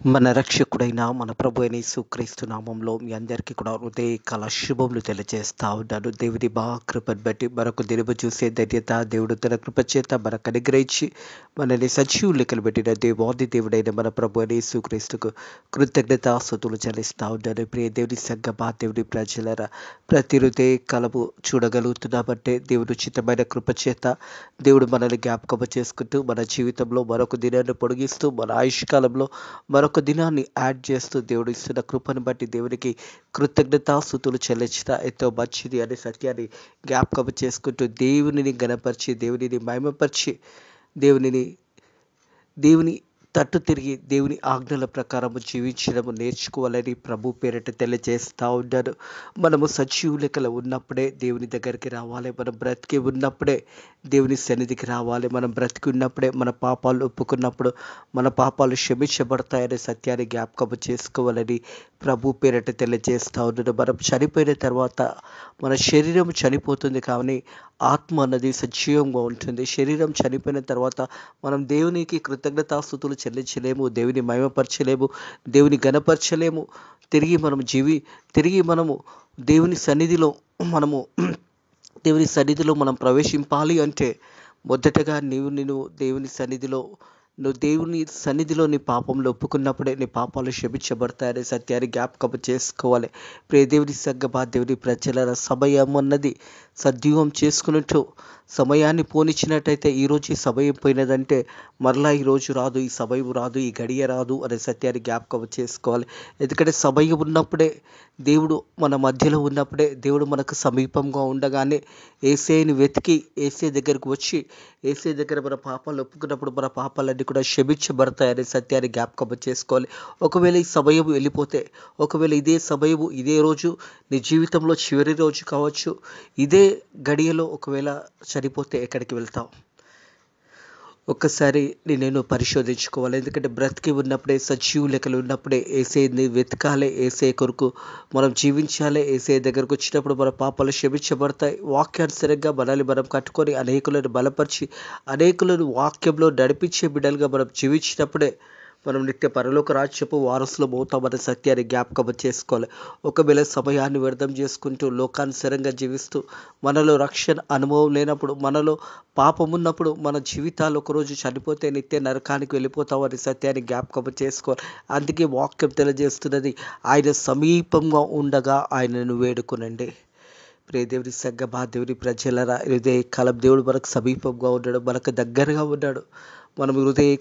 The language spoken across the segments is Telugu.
మన రక్షకుడైన మన ప్రభు అయిన యేసుక్రీస్తు నామంలో మీ అందరికీ కూడా హృదయకాల శుభములు తెలియజేస్తా ఉన్నాను. దేవుని కృపను బట్టి మరొక దినము చూసే ధన్యత దేవుడు తన కృప చేత మనకు అనుగ్రహించి మనల్ని సజీవులు లెక్కలు పెట్టిన దేవాది దేవుడైన మన ప్రభు అయిన యేసుక్రీస్తుకు కృతజ్ఞతాస్తుతులు చెల్లిస్తా ఉన్నాను. ప్రియ దేవుని సంగమా, దేవుని ప్రజలరా, ప్రతి హృదయ కలము చూడగలుగుతున్నామంటే దేవుడు ఉచితమైన కృప చేత దేవుడు మనల్ని జ్ఞాపకం చేసుకుంటూ మన జీవితంలో మరొక దినాన్ని పొడిగిస్తూ మన ఆయుష్కాలంలో మరొక దినాన్ని యాడ్ చేస్తూ దేవుడు ఇస్తున్న కృపను బట్టి దేవునికి కృతజ్ఞతాస్తుతులు చెల్లించిన ఎంతో మంచిది అనే సత్యాన్ని జ్ఞాపకం చేసుకుంటూ దేవునిని గణపరిచి, దేవునిని మహిమపరిచి, దేవునిని దేవుని తట్టు తిరిగి దేవుని ఆజ్ఞల ప్రకారము జీవించడము నేర్చుకోవాలని ప్రభు పేరిట తెలియజేస్తూ ఉన్నాను. మనము సజీవ లెక్కలు ఉన్నప్పుడే దేవుని దగ్గరికి రావాలి. మనం బ్రతికి ఉన్నప్పుడే దేవుని సన్నిధికి రావాలి. మనం బ్రతికి ఉన్నప్పుడే మన పాపాలు ఒప్పుకున్నప్పుడు మన పాపాలు క్షమించబడతాయనే సత్యాన్ని జ్ఞాపకం చేసుకోవాలని ప్రభు పేరిట తెలియజేస్తూ ఉన్నాను. మనం చనిపోయిన తర్వాత మన శరీరం చనిపోతుంది, కానీ ఆత్మ అన్నది సజీవంగా ఉంటుంది. శరీరం చనిపోయిన తర్వాత మనం దేవునికి కృతజ్ఞతాస్తుతులు చెల్లించలేము, దేవుని మహిమపరచలేము, దేవుని గణపరచలేము. తిరిగి మనము దేవుని సన్నిధిలో మనము దేవుని సన్నిధిలో మనం ప్రవేశింపాలి అంటే మొదటగా నువ్వు దేవుని సన్నిధిలో నీ పాపంలో ఒప్పుకున్నప్పుడే నీ పాపాలు క్షమించబడతాయనే సత్యాన్ని జ్ఞాపకం చేసుకోవాలి. ప్రియ దేవుని సంగమా, దేవుని ప్రజల సమయం అన్నది సద్వినియోగం చేసుకున్నట్టు సమయాన్ని పోనిచ్చినట్టయితే ఈరోజు ఈ సమయం పోయినదంటే మరలా ఈరోజు రాదు, ఈ సమయం రాదు, ఈ గడియ రాదు అనే సత్యాన్ని జ్ఞాపకం చేసుకోవాలి. ఎందుకంటే సమయం ఉన్నప్పుడే దేవుడు మన మధ్యలో ఉన్నప్పుడే దేవుడు మనకు సమీపంగా ఉండగానే యేసేని వెతికి యేసే దగ్గరకు వచ్చి యేసే దగ్గర మన పాపాలు ఒప్పుకున్నప్పుడు మన పాపాలన్నీ కూడా క్షమించబడతాయనే సత్యాన్ని జ్ఞాపకం చేసుకోవాలి. ఒకవేళ ఈ సమయం వెళ్ళిపోతే, ఒకవేళ ఇదే సమయము ఇదే రోజు నీ జీవితంలో చివరి రోజు కావచ్చు, ఇదే గడియలో ఒకవేళ చనిపోతే ఎక్కడికి వెళ్తావు? ఒక్కసారి నేను పరిశోధించుకోవాలి. ఎందుకంటే బ్రతికి ఉన్నప్పుడే, సజీవ లెక్కలు ఉన్నప్పుడే యేసేని వెతకాలి, యేసే కొరకు మనం జీవించాలి. యేసే దగ్గరకు వచ్చినప్పుడు మన పాపాలు క్షమించబడతాయి. వాక్యానుసారంగా మనల్ని మనం కట్టుకొని అనేకులను బలపరిచి అనేకులను వాక్యంలో నడిపించే బిడ్డలుగా మనం జీవించినప్పుడే మనం నిత్య పరలోక రాజ్యపు వారసులం అవుతామనే సత్యాన్ని జ్ఞాపకం చేసుకోవాలి. ఒకవేళ సమయాన్ని వ్యర్థం చేసుకుంటూ లోకానుసారంగా జీవిస్తూ మనలో రక్షణ అనుభవం లేనప్పుడు, మనలో పాపం ఉన్నప్పుడు మన జీవితాలు ఒకరోజు చనిపోతే నిత్య నరకానికి వెళ్ళిపోతామని సత్యాన్ని జ్ఞాపకం చేసుకోవాలి. అందుకే వాక్యం తెలియజేస్తున్నది, ఆయన సమీపంగా ఉండగా ఆయనను వేడుకునండి. ప్రియ దేవుని సంగమా, దేవుని ప్రజలరా, కాలం దేవుడు మనకు సమీపంగా ఉన్నాడు, మనకు దగ్గరగా ఉన్నాడు. మనం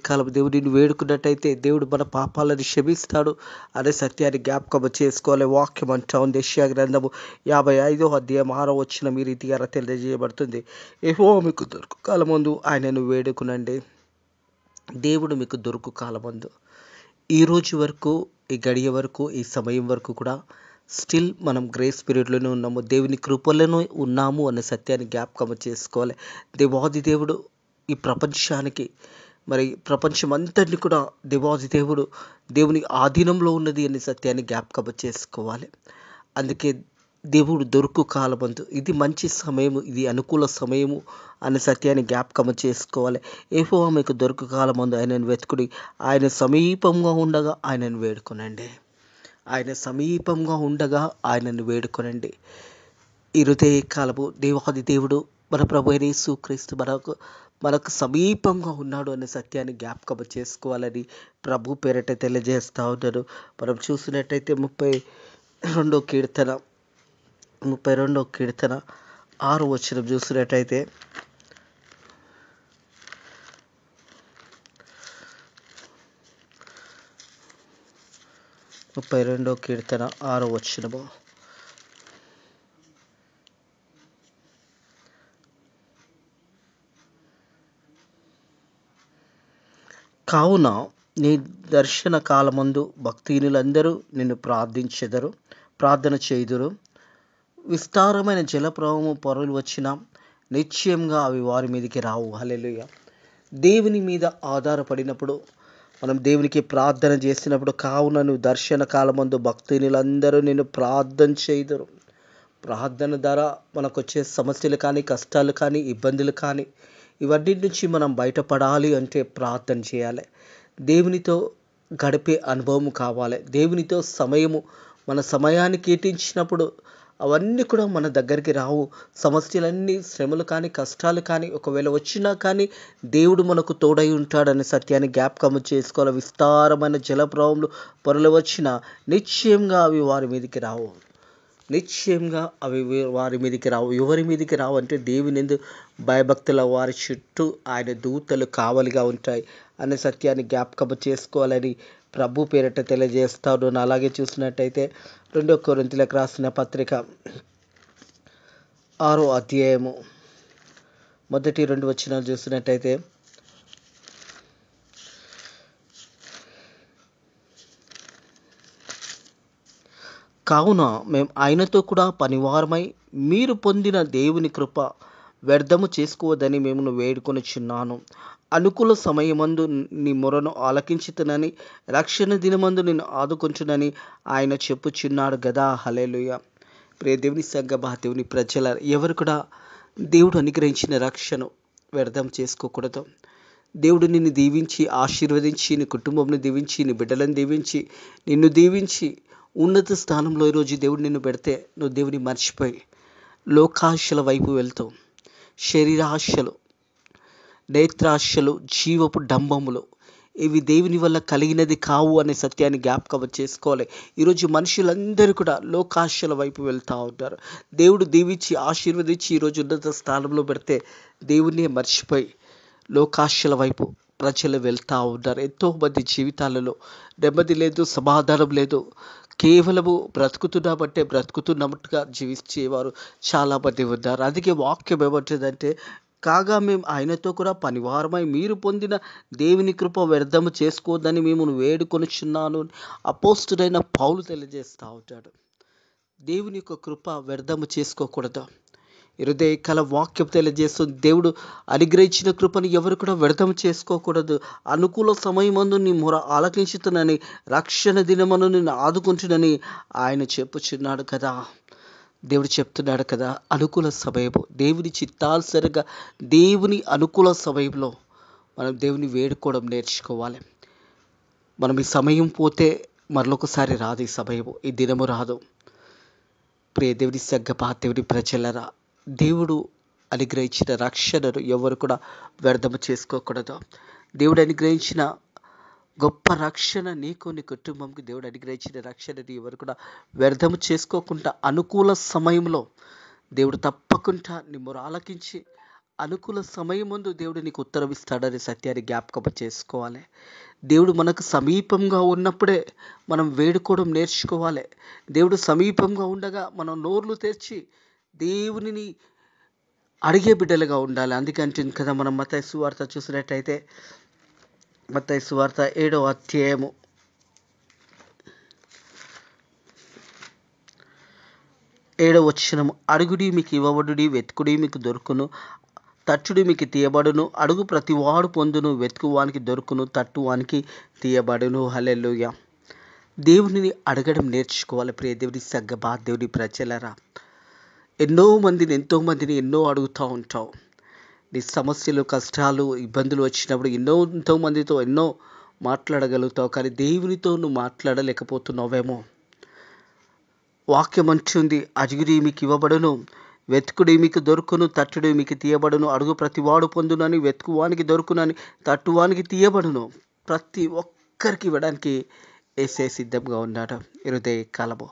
కాలం దేవుడిని వేడుకున్నట్టయితే దేవుడు మన పాపాలను క్షమిస్తాడు అనే సత్యాన్ని జ్ఞాపకం చేసుకోవాలి. వాక్యం అంటా ఉంది, యెషయా గ్రంథము 55వ అధ్యాయం 6వ వచనం ఈ రీతిగా తెలియజేయబడుతుంది. యెహోవా మీకు దొరుకు కాలమందు ఆయనను వేడుకునండి. దేవుడు మీకు దొరుకు కాలమందు ఈ రోజు వరకు, ఈ గడియ వరకు, ఈ సమయం వరకు కూడా స్టిల్ మనం గ్రేస్ పీరియడ్లోనే ఉన్నాము, దేవుని కృపలోనే ఉన్నాము అనే సత్యాన్ని జ్ఞాపకం చేసుకోవాలి. దేవాది దేవుడు ఈ ప్రపంచానికి, మరి ప్రపంచమంతటిని కూడా దేవాది దేవుడు దేవుని ఆధీనంలో ఉన్నది అనే సత్యాన్ని జ్ఞాపకం చేసుకోవాలి. అందుకే దేవుడు దొరుకు కాలమందు ఇది మంచి సమయము, ఇది అనుకూల సమయము అనే సత్యాన్ని జ్ఞాపకం చేసుకోవాలి. యెహోవా మీకు దొరుకు కాలమందు ఆయనను వెతుకుడి, ఆయన సమీపంగా ఉండగా ఆయనను వేడుకొనండి. ఆయన సమీపంగా ఉండగా ఆయనను వేడుకొనండి. ఈ కాలము దేవాది దేవుడు మన ప్రభు అయిన యేసుక్రీస్తు మనకు సమీపంగా ఉన్నాడు అనే సత్యాన్ని జ్ఞాపకం చేసుకోవాలని ప్రభు పేరిట తెలియజేస్తూ ఉన్నాను. మనం చూసినట్టయితే 32వ కీర్తన 6వ వచనం చూసినట్టయితే, 32వ కీర్తన 6వ వచనము, కావున నీ దర్శన కాలమందు భక్తిహీనులందరూ నిన్ను ప్రార్థన చేయుదురు. విస్తారమైన జలప్రవాహము పొరలు వచ్చినా నిశ్చయంగా అవి వారి మీదకి రావు. హల్లెలూయా. దేవుని మీద ఆధారపడినప్పుడు, మనం దేవునికి ప్రార్థన చేసినప్పుడు, కావున నువ్వు దర్శన కాలమందు భక్తిహీనులందరూ నిన్ను ప్రార్థన చేయుదురు. ప్రార్థన ద్వారా మనకు వచ్చే సమస్యలు కానీ, కష్టాలు కానీ, ఇబ్బందులు కానీ, ఇవన్నీ నుంచి మనం బయటపడాలి అంటే ప్రార్థన చేయాలి. దేవునితో గడిపే అనుభవం కావాలి. దేవునితో సమయము మన సమయాన్ని కేటాయించినప్పుడు అవన్నీ కూడా మన దగ్గరికి రావు. సమస్యలన్నీ, శ్రమలు కానీ, కష్టాలు కానీ ఒకవేళ వచ్చినా కానీ దేవుడు మనకు తోడై ఉంటాడనే సత్యాన్ని జ్ఞాపకం చేసుకోవాలి. విస్తారమైన జలప్రవాహంలో పొరలు వచ్చినా నిశ్చయంగా అవి వారి మీదకి రావు. నిశ్చయంగా అవి వారి మీదకి రావు. ఎవరి మీదకి రావు అంటే దేవుని యందు భయభక్తుల వారి చుట్టూ ఆయన దూతలు కావలిగా ఉంటాయి అనే సత్యాన్ని జ్ఞాపకం చేసుకోవాలని ప్రభు పేరిట తెలియజేస్తాడు. అలాగే చూసినట్టయితే 2 కొరింథీయులకు రాసిన పత్రిక 6వ అధ్యాయము మొదటి 2 వచనాలు చూసినట్టయితే, కావున మేము ఆయనతో కూడా పనివారమై మీరు పొందిన దేవుని కృప వ్యర్థము చేసుకోవద్దని మిమ్మల్ని వేడుకొనుచున్నాను. అనుకూల సమయమందు నీ మొరను ఆలకించుతునని, రక్షణ దినమందు నిన్ను ఆదుకొంచునని ఆయన చెప్పుచున్నాడు గదా. హల్లెలూయా. ప్రియ దేవుని సంగమా, దేవుని ప్రజల ఎవరు కూడా దేవుడు అనుగ్రహించిన రక్షణ వ్యర్థం చేసుకోకూడదు. దేవుడు నిన్ను దీవించి ఆశీర్వదించి, నీ కుటుంబంను దీవించి, నీ బిడ్డలను దీవించి, నిన్ను దీవించి ఉన్నత స్థానంలో ఈరోజు దేవుడు నిన్ను పెడితే నువ్వు దేవుని మర్చిపోయి లోకాశల వైపు వెళ్తావు. శరీరాశలు, నేత్రాశలు, జీవపు డంబములు ఇవి దేవుని వల్ల కలిగినది కావు అనే సత్యాన్ని జ్ఞాపకం చేసుకోవాలి. ఈరోజు మనుషులందరూ కూడా లోకాశల వైపు వెళ్తూ ఉంటారు. దేవుడు దీవించి ఆశీర్వదించి ఈరోజు ఉన్నత స్థానంలో పెడితే దేవుణ్ణి మర్చిపోయి లోకాశల వైపు ప్రజలు వెళ్తూ ఉంటారు. ఎంతోమంది జీవితాలలో నెమ్మది లేదు, సమాధానం లేదు. కేవలము బ్రతుకుతున్నట్టుగా జీవించేవారు చాలామంది ఉన్నారు. అందుకే వాక్యం ఏమంటుందంటే, కాగా మేము ఆయనతో కూడా పనివారమై మీరు పొందిన దేవుని కృప వ్యర్థము చేసుకోవద్దని మిమ్మల్ని వేడుకొనుచున్నాను అపోస్తుడైన పౌలు తెలియజేస్తూ ఉంటాడు. దేవుని యొక్క కృప వ్యర్థము చేసుకోకూడదు. హృదయ కల వాక్యం తెలియజేస్తుంది. దేవుడు అనుగ్రహించిన కృపను ఎవరు కూడా వ్యర్థం చేసుకోకూడదు. అనుకూల సమయమందు నీ మొర ఆలకించుతునని, రక్షణ దినమును నిన్ను ఆదుకుంటునని ఆయన చెప్పుచున్నాడు కదా. దేవుడు చెప్తున్నాడు కదా. అనుకూల సమయము, దేవుని చిత్తానుసారంగా దేవుని అనుకూల సమయంలో మనం దేవుని వేడుకోవడం నేర్చుకోవాలి. మనం ఈ సమయం పోతే మరొకసారి రాదు. ఈ సమయము, ఈ దినము రాదు. ప్రియ దేవుని సంగమా, దేవుని ప్రజలరా, దేవుడు అనుగ్రహించిన రక్షణను ఎవరు కూడా వ్యర్థము చేసుకోకూడదు. దేవుడు అనుగ్రహించిన గొప్ప రక్షణ నీకు, నీ కుటుంబంకి దేవుడు అనుగ్రహించిన రక్షణని ఎవరు కూడా వ్యర్థము చేసుకోకుండా అనుకూల సమయంలో దేవుడు తప్పకుండా నీ మొర ఆలకించి అనుకూల సమయం ముందు దేవుడు నీకు ఉత్తరం ఇస్తాడనే సత్యాన్ని జ్ఞాపకం చేసుకోవాలి. దేవుడు మనకు సమీపంగా ఉన్నప్పుడే మనం వేడుకోవడం నేర్చుకోవాలి. దేవుడు సమీపంగా ఉండగా మనం నోర్లు తెరిచి దేవునిని అడిగే బిడ్డలుగా ఉండాలి. అందుకంటే కదా మనం మత్తయి సువార్త చూసినట్టయితే, మత్తయి సువార్త 7వ అధ్యాయము 7వ వచనము, అడుగుడి మీకు ఇవ్వబడుడి, వెతుకుడి మీకు దొరుకును, తట్టుడి మీకు తీయబడును, అడుగు ప్రతివాడు పొందును, వెతుకువానికి దొరుకును, తట్టువానికి తీయబడును. హల్లెలూయా. దేవునిని అడగడం నేర్చుకోవాలి. ప్రియ దేవుని సంగమా, దేవుని ప్రజలరా, ఎంతోమందిని ఎన్నో అడుగుతూ ఉంటావు. నీ సమస్యలు, కష్టాలు, ఇబ్బందులు వచ్చినప్పుడు ఎంతోమందితో ఎన్నో మాట్లాడగలుగుతావు. కానీ దేవునితో నువ్వు మాట్లాడలేకపోతున్నావేమో. వాక్యం అంటుంది, అడుగుడి మీకు ఇవ్వబడును, వెతుకుడి మీకు దొరుకును, తట్టుడి మీకు తీయబడును, అడుగు ప్రతివాడు పొందునని, వెతుకువానికి దొరుకునని, తట్టువానికి తీయబడును. ప్రతి ఒక్కరికి ఇవ్వడానికి యేసే సిద్ధంగా ఉన్నాడు. హృదయ కాలము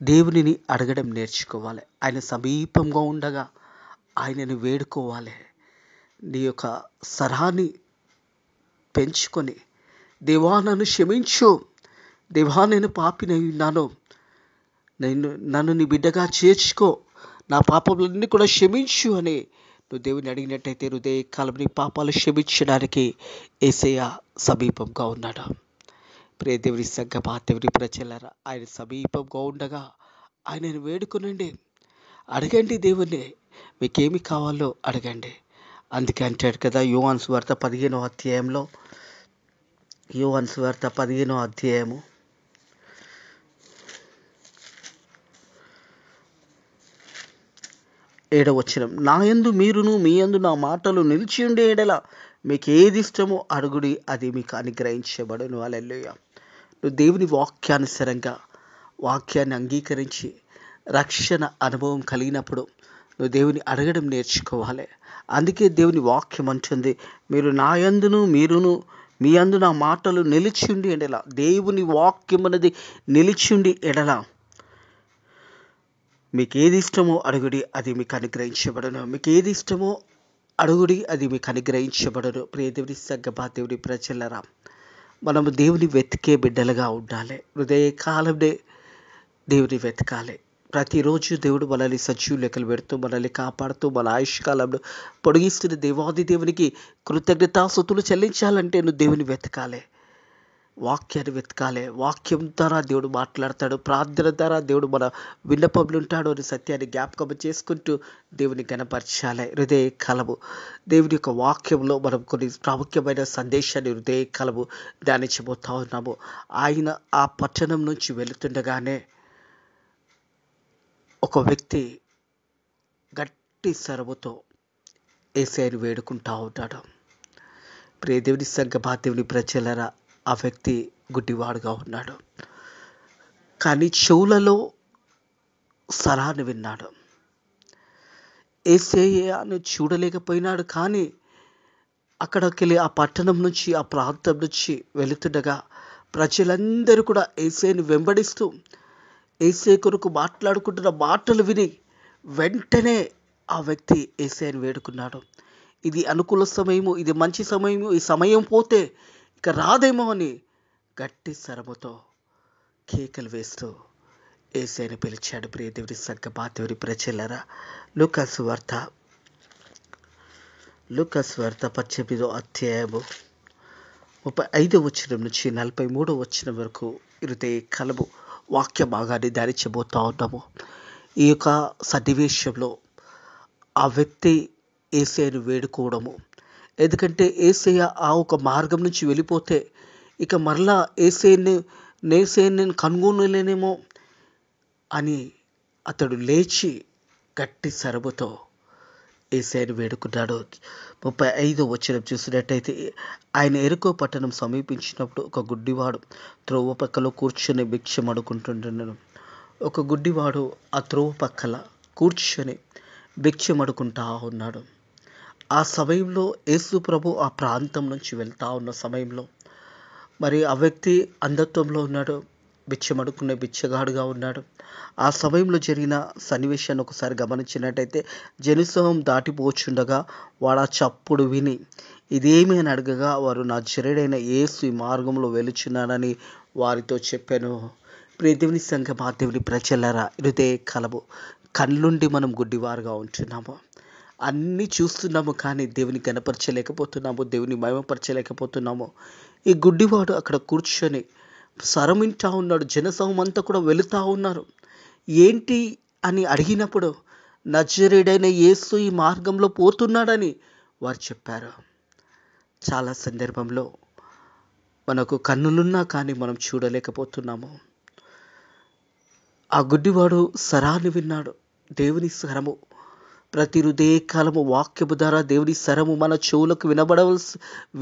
దేవునిని అడగడం నేర్చుకోవాలి. ఆయన సమీపంగా ఉండగా ఆయనను వేడుకోవాలి. నీ యొక్క సరాన్ని పెంచుకొని, దేవా నన్ను క్షమించు, దేవా నేను పాపినై ఉన్నాను, నన్ను నీ బిడ్డగా చేర్చుకో, నా పాపములన్నీ కూడా క్షమించు అని నువ్వు దేవుని అడిగినట్టయితే హృదయ కాలం నీ పాపాలు క్షమించడానికి యేసయ్య సమీపంగా ఉన్నాడు. ప్రియ దేవుని సంగమా, దేవుని ప్రజలారా, ఆయన సమీపంగా ఉండగా ఆయనను వేడుకొనండి, అడగండి. దేవుణ్ణి మీకేమి కావాలో అడగండి. అందుకే అంటాడు కదా యోహాను సువార్త 15వ అధ్యాయంలో, యోహాను సువార్త 15వ అధ్యాయము 7వ వచనం, నా యందు మీరును మీ యందు నా మాటలు నిలిచి ఉండే ఎడల మీకు ఏది ఇష్టమో అడుగుడి, అది మీకు అనుగ్రహించబడును. హల్లెలూయా. నువ్వు దేవుని వాక్యానుసారంగా వాక్యాన్ని అంగీకరించి రక్షణ అనుభవం కలిగినప్పుడు నువ్వు దేవుని అడగడం నేర్చుకోవాలి. అందుకే దేవుని వాక్యం అంటుంది, మీరు నా యందును మీరును మీ యందు నా మాటలు నిలిచిండి ఎడల, దేవుని వాక్యం అనేది నిలిచిండి ఎడల మీకు ఏది ఇష్టమో అడుగుడి, అది మీకు అనుగ్రహించబడును. మీకు ఏది ఇష్టమో అడుగుడి, అది మీకు అనుగ్రహించబడును. ప్రియ దేవుని సంగమా, దేవుని ప్రజలరా, మనము దేవుని వెతికే బిడ్డలుగా ఉండాలి. హృదయకాలంలో దేవుని వెతకాలి. ప్రతిరోజు దేవుడు మనల్ని సజీవ లెక్కలు పెడుతూ మనల్ని కాపాడుతూ మన ఆయుష్కాలంలో పొడిగిస్తున్న దేవాది దేవునికి కృతజ్ఞతాస్తుతులు చెల్లించాలంటే నువ్వు దేవుని వెతకాలి, వాక్యాన్ని వెతకాలి. వాక్యం ద్వారా దేవుడు మాట్లాడతాడు, ప్రార్థన ద్వారా దేవుడు మన విన్నపములు ఉంటాడు అని సత్యాన్ని జ్ఞాపకం చేసుకుంటూ దేవుని గణపరచాలి. హృదయ కలము దేవుని యొక్క వాక్యంలో మనం కొన్ని ప్రాముఖ్యమైన సందేశాన్ని హృదయ కలము ధ్యానించబోతా ఉన్నాము. ఆయన ఆ పట్టణం నుంచి వెళుతుండగానే ఒక వ్యక్తి గట్టి స్వరముతో యేసయ్యను వేడుకుంటా ఉంటాడు. ప్రియ దేవుని సంగమా, దేవుని ప్రజలరా, ఆ వ్యక్తి గుడ్డివాడుగా ఉన్నాడు. కానీ చెవులలో స్వరాన్ని విన్నాడు. యేసయ్యను చూడలేకపోయినాడు. కానీ అక్కడికి ఆ పట్టణం నుంచి ఆ ప్రాంతం నుంచి వెళుతుండగా ప్రజలందరూ కూడా యేసయ్యను వెంబడిస్తూ యేసయ్య కొరకు మాట్లాడుకుంటున్న మాటలు విని వెంటనే ఆ వ్యక్తి యేసయ్యను వేడుకున్నాడు. ఇది అనుకూల సమయము, ఇది మంచి సమయము, ఈ సమయం పోతే ఇక రాదేమో అని గట్టి స్వరముతో కేకలు వేస్తూ యేసయ్యను పిలిచాడు. ప్రియ దేవుని సంగమా, దేవుని ప్రజలరా, లూకాసు వార్త 18వ అధ్యాయము 35వ వచనం నుంచి 43వ వచనం వరకు హృదయ కలము వాక్య భాగాన్ని ధ్యానించబోతా ఉన్నాము. ఈ యొక్క సన్నివేశంలో ఆ వ్యక్తి యేసయ్యను వేడుకోవడము, ఎందుకంటే యేసయ్య ఆ ఒక మార్గం నుంచి వెళ్ళిపోతే ఇక మరలా యేసయ్యను కనుగొనలేనేమో అని అతడు లేచి గట్టి స్వరముతో యేసయ్యను వేడుకున్నాడు. 35వ వచనం చూసినట్టయితే, ఆయన యెరికో పట్టణం సమీపించినప్పుడు ఒక గుడ్డివాడు త్రోవ పక్కలో కూర్చొని భిక్షం అడుగుతుంటున్నాడు. ఒక గుడ్డివాడు ఆ త్రోవ పక్కల కూర్చొని భిక్షం అడుగుకుంటా ఉన్నాడు. ఆ సమయంలో యేసు ప్రభు ఆ ప్రాంతం నుంచి వెళ్తా ఉన్న సమయంలో మరి ఆ వ్యక్తి అంధత్వంలో ఉన్నాడు, భిక్షం అడుక్కునే బిచ్చగాడుగా ఉన్నాడు. ఆ సమయంలో జరిగిన సన్నివేశాన్ని ఒకసారి గమనించినట్టయితే, జనసమూహం దాటిపోచుండగా వాడు ఆ చప్పుడు విని ఇదేమి అని అడగగా, వారు నజరేయుడైన యేసు ఈ మార్గంలో వెలుచున్నాడని వారితో చెప్పాను. ప్రియ దేవుని సంగమా, దేవుని ప్రజలరా, హృదయ కలము కళ్ళుండి మనం గుడ్డివారుగా ఉంటున్నాము. అన్నీ చూస్తున్నాము కానీ దేవుని కనపరచలేకపోతున్నాము, దేవుని మహిమపరచలేకపోతున్నాము. ఈ గుడ్డివాడు అక్కడ కూర్చొని స్వరం వింటా ఉన్నాడు. జనసమూహం అంతా కూడా వెళుతూ ఉన్నారు. ఏంటి అని అడిగినప్పుడు నజరేయుడైన యేసు ఈ మార్గంలో పోతున్నాడని వారు చెప్పారు. చాలా సందర్భంలో మనకు కన్నులున్నా కానీ మనం చూడలేకపోతున్నాము. ఆ గుడ్డివాడు స్వరాన్ని విన్నాడు, దేవుని స్వరము. ప్రతి హృదయకాలము వాక్యము ద్వారా దేవుని స్వరము మన చెవులకు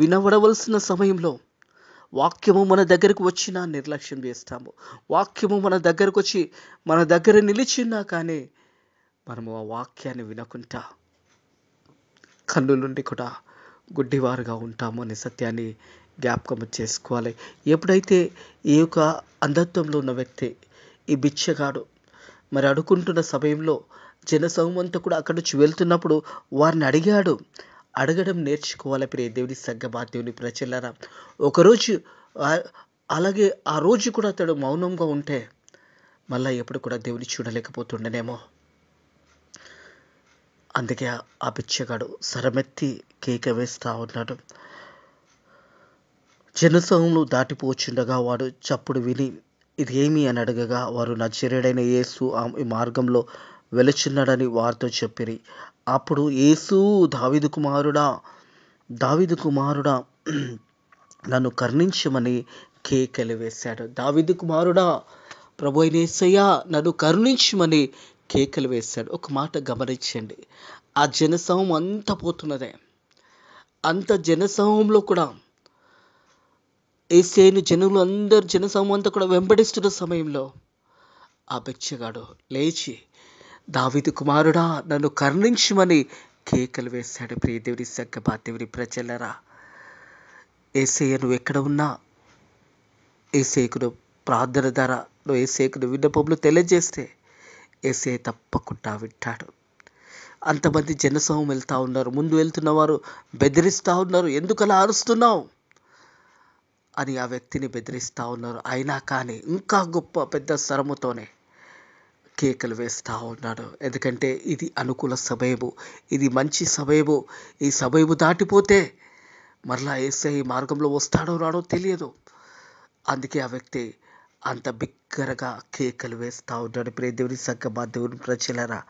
వినబడవలసిన సమయంలో వాక్యము మన దగ్గరకు వచ్చినా నిర్లక్ష్యం చేస్తాము. వాక్యము మన దగ్గరకు వచ్చి మన దగ్గర నిలిచిన్నా కానీ మనము ఆ వాక్యాన్ని వినకుండా కన్నులుండి కూడా గుడ్డివారుగా ఉంటాము అనే సత్యాన్ని జ్ఞాపకం చేసుకోవాలి. ఎప్పుడైతే ఈ యొక్క అంధత్వంలో ఉన్న వ్యక్తి, ఈ బిచ్చగాడు మరి అడుకుంటున్న సమయంలో జనసమూహం అంతా కూడా అక్కడి నుంచి వెళ్తున్నప్పుడు వారిని అడిగాడు. అడగడం నేర్చుకోవాలి. ప్రియ దేవుని సంగమా, దేవుని ప్రజలారా, ఒకరోజు అలాగే ఆ రోజు కూడా అతడు మౌనంగా ఉంటే మళ్ళీ ఎప్పుడు కూడా దేవుని చూడలేకపోతుండేనేమో. అందుకే ఆ బిచ్చగాడు స్వరమెత్తి కేక వేస్తూ ఉన్నాడు. జనసమూహంలో దాటిపోచుండగా వాడు చప్పుడు విని ఇది ఏమి అని అడగగా, వారు నజరేయుడైన యేసు ఈ మార్గంలో వెలుచున్నాడని వారితో చెప్పిరి. అప్పుడు యేసు, దావీదు కుమారుడా నన్ను కరుణించమని కేకలు వేశాడు. దావీదు కుమారుడా, ప్రభు అయిన యేసయ్యా నన్ను కరుణించమని కేకలు వేశాడు. ఒక మాట గమనించండి, ఆ జనసమూహం అంతా పోతున్నదే, అంత జనసమూహంలో కూడా యేసయ్యను జనసమూహం అంతా కూడా వెంబడిస్తున్న సమయంలో ఆ బిచ్చగాడు లేచి, దావీదు కుమారుడా నన్ను కరుణించుమని కేకలు వేశాడు. ప్రియ దేవుని సంగమా, దేవుని ప్రజలరా, యేసయ్య నువ్వు ఎక్కడ ఉన్నా యేసయ్యకు ప్రార్థన ద్వారా నువ్వు యేసయ్యకు విన్నపములు తెలియజేస్తే యేసయ్య తప్పకుండా వింటాడు. అంతమంది జనసమూహం వెళ్తూ ఉన్నారు. ముందు వెళ్తున్న వారు బెదిరిస్తూ ఉన్నారు. ఎందుకు అలా అరుస్తున్నావు అని ఆ వ్యక్తిని బెదిరిస్తూ ఉన్నారు. అయినా కానీ ఇంకా గొప్ప పెద్ద స్వరముతోనే కేకలు వేస్తూ ఉన్నాడు. ఎందుకంటే ఇది అనుకూల సమయము, ఇది మంచి సమయము. ఈ సమయము దాటిపోతే మరలా యేసయ్య మార్గంలో వస్తాడో రాడో తెలియదు. అందుకే ఆ వ్యక్తి అంత బిగ్గరగా కేకలు వేస్తూ ఉన్నాడు. ప్రియ దేవుని సంగమా, దేవుని ప్రజలరా,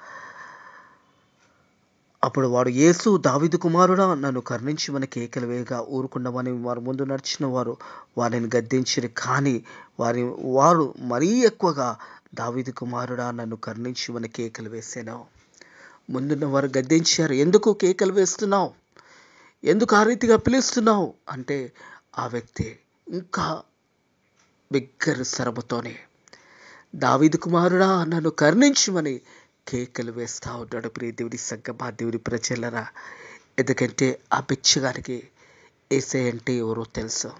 అప్పుడు వాడు, యేసు దావీదు కుమారుడా నన్ను కరుణించమని కేకలు వేయగా ఊరుకున్నామని వారు ముందు నడిచిన వారు వారిని గద్దించిరి. కానీ వారు మరీ ఎక్కువగా దావీదు కుమారుడా నన్ను కరుణించమని కేకలు వేసాను. ముందున్న వారు గద్దించారు. ఎందుకు కేకలు వేస్తున్నావు, ఎందుకు ఆ రీతిగా పిలుస్తున్నావు అంటే ఆ వ్యక్తి ఇంకా బిగ్గర స్వరముతోనే దావీదు కుమారుడా నన్ను కరుణించమని కేకలు వేస్తూ ఉన్నాడు. ప్రియ దేవుని సంగమా, దేవుని ప్రజలరా, ఎందుకంటే ఆ బిచ్చగానికి యేసయ్య అంటే ఎవరో తెలుసు.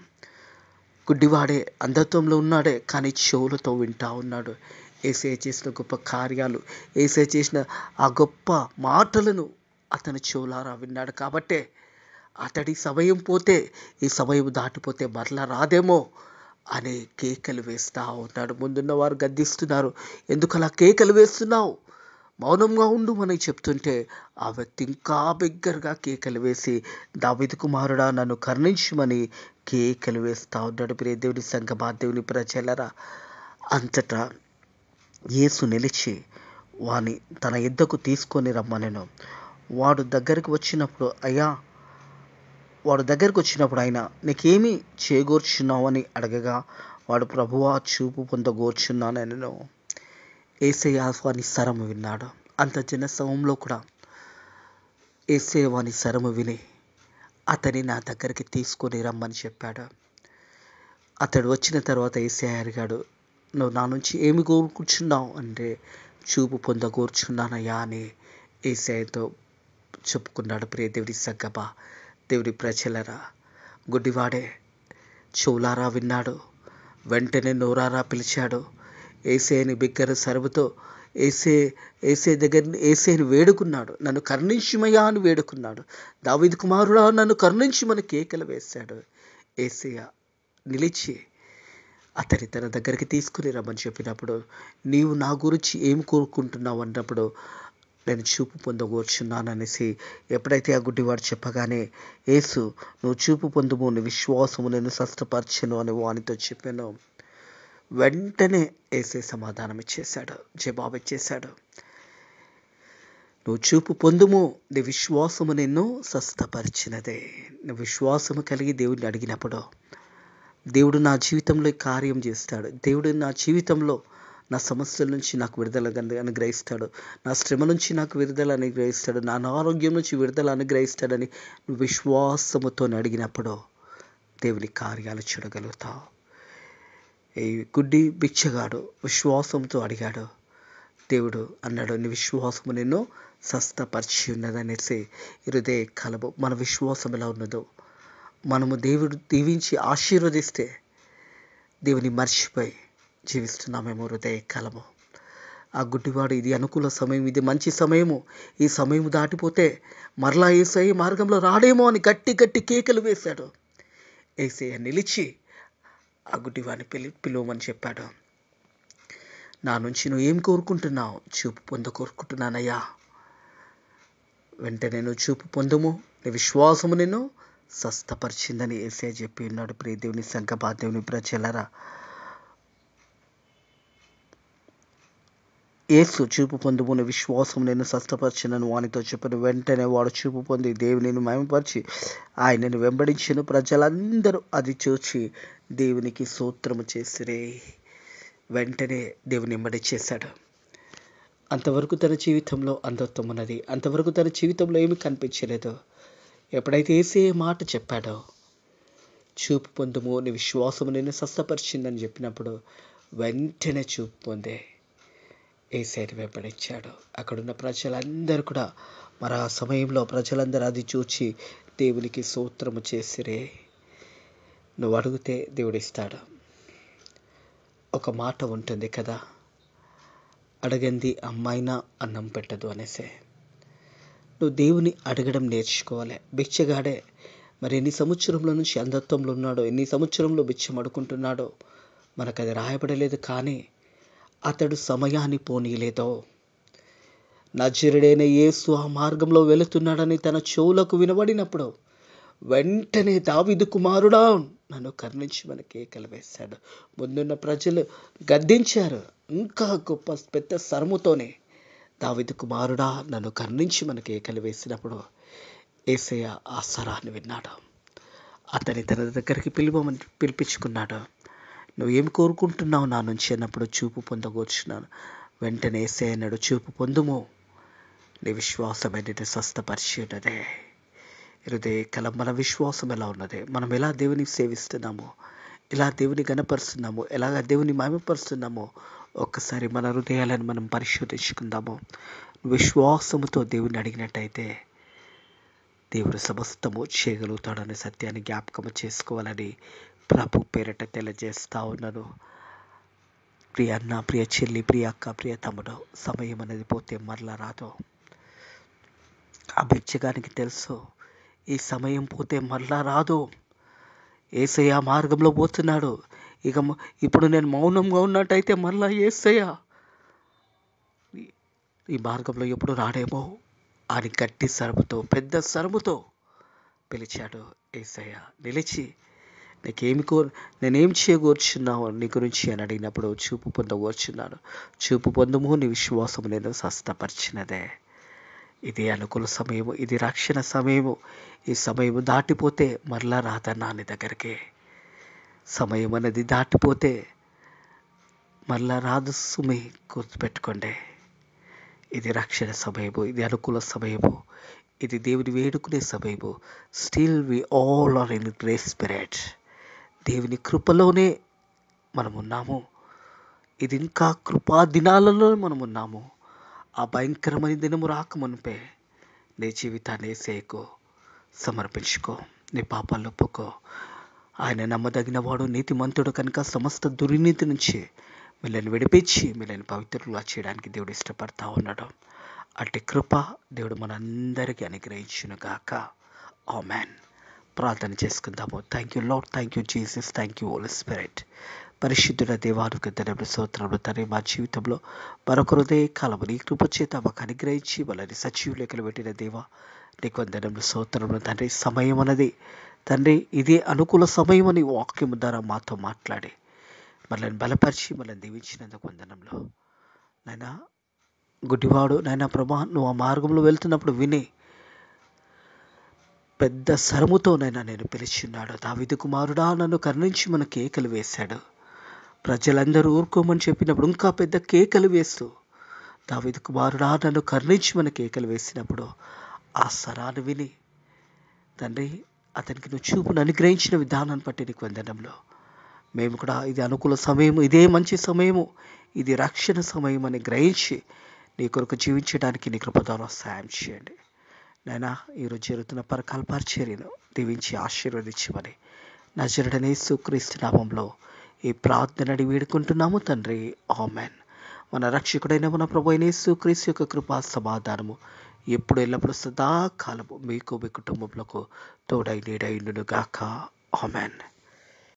గుడ్డివాడే, అంధత్వంలో ఉన్నాడే, కానీ చెవులతో వింటా ఉన్నాడు. యేసయ్య చేసిన గొప్ప కార్యాలు, యేసయ్య చేసిన ఆ గొప్ప మాటలను అతను చెవులారా విన్నాడు. కాబట్టే అతడి సమయం పోతే, ఈ సమయం దాటిపోతే మరలా రాదేమో అనే కేకలు వేస్తూ ఉన్నాడు. ముందున్న వారు గద్దిస్తున్నారు. ఎందుకు అలా కేకలు వేస్తున్నావు, మౌనంగా ఉండు అని చెప్తుంటే ఆ వ్యక్తి ఇంకా బిగ్గరగా కేకలు వేసి, దావీదు కుమారుడా నన్ను కరుణించమని కేకలు వేస్తూ ఉన్నాడు. ప్రియ దేవుని సంగమా, దేవుని ప్రజలరా, అంతటా యేసు నిలిచి వాని తన యుద్ధకు తీసుకొని రమ్మనెను. వాడు దగ్గరకు వచ్చినప్పుడు ఆయన నీకేమి చేకూర్చున్నావు అని అడగగా వాడు, ప్రభువా చూపు పొందగోర్చున్నానెను. యేసయ్య వాని స్వరము విన్నాడు. అంత జనసమూహంలో కూడా యేసయ్య వాని స్వరము విని అతని నా దగ్గరికి తీసుకొని రమ్మని చెప్పాడు. అతడు వచ్చిన తర్వాత యేసయ్య అడిగాడు, నువ్వు నా నుంచి ఏమి కోరుకుంటున్నావు అంటే, చూపు పొందగోర్చున్నానయ్యా అని యేసయ్యతో చెప్పుకున్నాడు. ప్రియ దేవుని సంగమా, దేవుని ప్రజలరా, గుడ్డివాడే చెవులారా విన్నాడు. వెంటనే నోరారా పిలిచాడు. యేసయ్యని బిగ్గర స్వరముతో యేసయ్యని వేడుకున్నాడు. నన్ను కరుణించుమయ్యా అని వేడుకున్నాడు. దావీదు కుమారుడా నన్ను కరుణించుమని కేకలు వేశాడు. యేసయ్య నిలిచి అతని తన దగ్గరికి తీసుకుని రమ్మని చెప్పినప్పుడు, నీవు నా గురించి ఏం కోరుకుంటున్నావు అన్నప్పుడు, నేను చూపు పొందగోర్చున్నాననేసి ఎప్పుడైతే ఆ గుడ్డివాడు చెప్పగానే, యేసు నువ్వు చూపు పొందుము, నీ విశ్వాసము నేను స్వస్థపరచెను అని వానితో చెప్పాను. వెంటనే యేసయ్య సమాధానం ఇచ్చేశాడు, జవాబు ఇచ్చేశాడు. నువ్వు చూపు పొందుము, నీ విశ్వాసము నిన్ను స్వస్థపరిచినదే. నువ్వు విశ్వాసము కలిగి దేవుడిని అడిగినప్పుడు దేవుడు నా జీవితంలో కార్యం చేస్తాడు. దేవుడు నా జీవితంలో నా సమస్యల నుంచి నాకు విడుదల అనుగ్రహిస్తాడు. నా శ్రమ నుంచి నాకు విడుదల అనుగ్రహిస్తాడు. నా అనారోగ్యం నుంచి విడుదల అనుగ్రహిస్తాడని నువ్వు విశ్వాసముతో అడిగినప్పుడు దేవుని కార్యాలు చూడగలుగుతావు. ఈ గుడ్డి బిచ్చగాడు విశ్వాసంతో అడిగాడు. దేవుడు అన్నాడు, నీ విశ్వాసము నిన్ను స్వస్థపరిచి ఉన్నదనేసి. హృదయ కలము మన విశ్వాసం ఎలా ఉన్నదో, మనము దేవుడు దీవించి ఆశీర్వదిస్తే దేవుని మర్చిపోయి జీవిస్తున్నామేమో. హృదయ కలము ఆ గుడ్డివాడు, ఇది అనుకూల సమయం, ఇది మంచి సమయము, ఈ సమయం దాటిపోతే మరలా యేసయ్య మార్గంలో రాడేమో అని గట్టి గట్టి కేకలు వేశాడు. యేసయ్య నిలిచి ఆ గుడ్డివాడిని పిలువమని చెప్పాడు. నా నుంచి నువ్వు ఏం కోరుకుంటున్నావు? చూపు కోరుకుంటున్నానయ్యా. వెంటనే నువ్వు చూపు పొందుము, నీ విశ్వాసము నిన్ను స్వస్థపరిచిందని యేసయ్య చెప్పి ఉన్నాడు. ప్రియ దేవుని సంగమా, దేవుని ప్రజలరా, యేసు చూపు పొందుము, నీ విశ్వాసము నేను స్వస్థపరిచినను వానితో చెప్పిన వెంటనే వాడు చూపు పొంది దేవునిని మహిమపరిచి ఆయనను వెంబడించిన ప్రజలందరూ అది చూచి దేవునికి స్తోత్రము చేసిరే. వెంటనే దేవుని వెంబడి చేశాడు. అంతవరకు తన జీవితంలో అంధత్వం ఉన్నది. అంతవరకు తన జీవితంలో ఏమీ కనిపించలేదు. ఎప్పుడైతే యేసయ్య మాట చెప్పాడో, చూపు పొందుము నీ విశ్వాసము నిన్ను స్వస్థపరిచిందని చెప్పినప్పుడు వెంటనే చూపు పొందే యేసయ్యను వెంబడించాడు. అక్కడున్న ప్రజలందరూ కూడా మరి ఆ సమయంలో ప్రజలందరూ అది చూచి దేవునికి స్తోత్రము చేసిరే. నువ్వు అడిగితే దేవుడిస్తాడు. ఒక మాట ఉంటుంది కదా, అడగంది అమ్మాయినా అన్నం పెట్టదు అనేసే. నువ్వు దేవుని అడగడం నేర్చుకోవాలి. బిచ్చగాడే మరి ఎన్ని సంవత్సరంలో నుంచి అంధత్వంలో ఉన్నాడో, ఎన్ని సంవత్సరంలో బిచ్చం అడుకుంటున్నాడో మనకు అది రాయబడలేదు. కానీ అతడు సమయాన్ని పోనీయలేదో. నజరుడైన యేసు ఆ మార్గంలో వెళుతున్నాడని తన చెవులకు వినబడినప్పుడు వెంటనే దావీదు కుమారుడా నన్ను కరుణించమని కేకలు వేశాడు. ముందున్న ప్రజలు గద్దించారు. ఇంకా గొప్ప పెద్ద స్వరముతోనే దావీదు కుమారుడా నన్ను కరుణించమని కేకలు వేసినప్పుడు యేసయ్య ఆ స్వరాన్ని విన్నాడు. అతని తన దగ్గరికి పిలిపించుకున్నాడు. నువ్వు ఏం కోరుకుంటున్నావు నా నుంచి అన్నప్పుడు చూపు పొందగోర్చున్నాను. వెంటనే యేసయ్య అన్నాడు, చూపు పొందుము నీ విశ్వాసం ఏంటంటే స్వస్థపరిచి ఉన్నదే. హృదయకలం మన విశ్వాసం ఎలా ఉన్నది, మనం ఎలా దేవుని సేవిస్తున్నామో, ఎలా దేవుని గణపరుస్తున్నామో, ఎలాగ దేవుని మహిమపరుస్తున్నామో ఒక్కసారి మన హృదయాలను మనం పరిశోధించుకుందాము. విశ్వాసముతో దేవుని అడిగినట్టయితే దేవుడు సమస్తము చేయగలుగుతాడనే సత్యాన్ని జ్ఞాపకం చేసుకోవాలని ప్రభు పేరట తెలియజేస్తా ఉన్నాను. ప్రియ అన్న, ప్రియ చెల్లి, ప్రియ అక్క, ప్రియ తమ్ముడు, సమయం అనేది పోతే మరలా రాదు. ఆ బిచ్చగానికి తెలుసు ఈ సమయం పోతే మరలా రాదు. యేసయ్య మార్గంలో పోతున్నాడు. ఇప్పుడు నేను మౌనంగా ఉన్నట్టయితే మరలా యేసయ్య ఈ మార్గంలో ఎప్పుడు రాడేమో అని గట్టి స్వరముతో, పెద్ద స్వరముతో పిలిచాడు. యేసయ్య నిలిచి నేనేం చేయగోర్చున్నావు నీ గురించి అని అడిగినప్పుడు చూపు పొందగోర్చున్నాను. చూపు పొందుము నీ విశ్వాసము నేను స్వస్థపరిచినదే. ఇది అనుకూల సమయము, ఇది రక్షణ సమయము. ఈ సమయము దాటిపోతే మరలా రాదన్నా నీ దగ్గరికి. సమయం అనేది దాటిపోతే మరలా రాదు సుమి, గుర్తుపెట్టుకోండి. ఇది రక్షణ సమయము, ఇది అనుకూల సమయము, ఇది దేవుని వేడుకునే సమయము. Still we all are in grace spirit. దేవుని కృపలోనే మనమున్నాము. ఇది ఇంకా కృపా దినాలలో మనమున్నాము. ఆ భయంకరమైన దినము రాకమునిపే నీ జీవితాన్ని యేసయ్యకు సమర్పించుకో. నీ పాపాలు ఒప్పుకో. ఆయన నమ్మదగిన వాడు, నీతిమంతుడు కనుక సమస్త దుర్నీతి నుంచి మిమ్మల్ని విడిపించి మిమ్మల్ని పవిత్రులుగా చేయడానికి దేవుడు ఇష్టపడతా ఉన్నాడు. అట్టి కృప దేవుడు మనందరికీ అనుగ్రహించును గాక. ఆమెన్. ప్రార్థన చేసుకుందాము. Thank you Lord, thank you Jesus, thank you Holy Spirit. పరిశుద్ధుల దేవానికి ధన్యములు, స్తోత్రములు తండ్రి. మా జీవితంలో మరొక హృదయ కాలము నీ కృప చేత మాకు అనుగ్రహించి వాళ్ళని సజీవ లెక్కలు పెట్టిన దేవా నీకు వందనములు, స్తోత్రములు తండ్రి. సమయం అన్నది తండ్రి ఇదే అనుకూల సమయం అని వాక్యం ద్వారా మాతో మాట్లాడి మనల్ని బలపరిచి మనల్ని దీవించినందుకు వందనములు. నాయనా గుడ్డివాడు నాయనా ప్రభా నువ్వు ఆ మార్గంలో వెళ్తున్నప్పుడు విని పెద్ద స్వరముతోనైనా నేను పిలిచిన్నాడు. దావీదు కుమారుడా నన్ను కరుణించి మన కేకలు వేశాడు. ప్రజలందరూ ఊరుకోమని చెప్పినప్పుడు ఇంకా పెద్ద కేకలు వేస్తూ దావీదు కుమారుడా నన్ను కరుణించి మన కేకలు వేసినప్పుడు ఆ స్వరాన్ని విని తండ్రి అతనికి నువ్వు చూపును అనుగ్రహించిన విధానాన్ని బట్టి నీకు వందనంలో మేము కూడా ఇది అనుకూల సమయము, ఇదే మంచి సమయము, ఇది రక్షణ సమయం అని గ్రహించి నీ కొరకు జీవించడానికి నీ కృప ద్వారా సాయం చేయండి. నాయనా ఈరోజు జరుగుతున్న పరకాల పరిచర్యను దీవించి ఆశీర్వదించమని నజరుడైన యేసుక్రీస్తు నామములో ఈ ప్రార్థన అడిగి వేడుకుంటున్నాము తండ్రి. ఆమెన్. మన రక్షకుడైన మన ప్రభువైన యేసుక్రీస్తు యొక్క కృపా సమాధానము ఎప్పుడు ఎల్లప్పుడు సదాకాలము మీకు మీ కుటుంబములకు తోడై నీడై ఉండును గాక. ఆమెన్.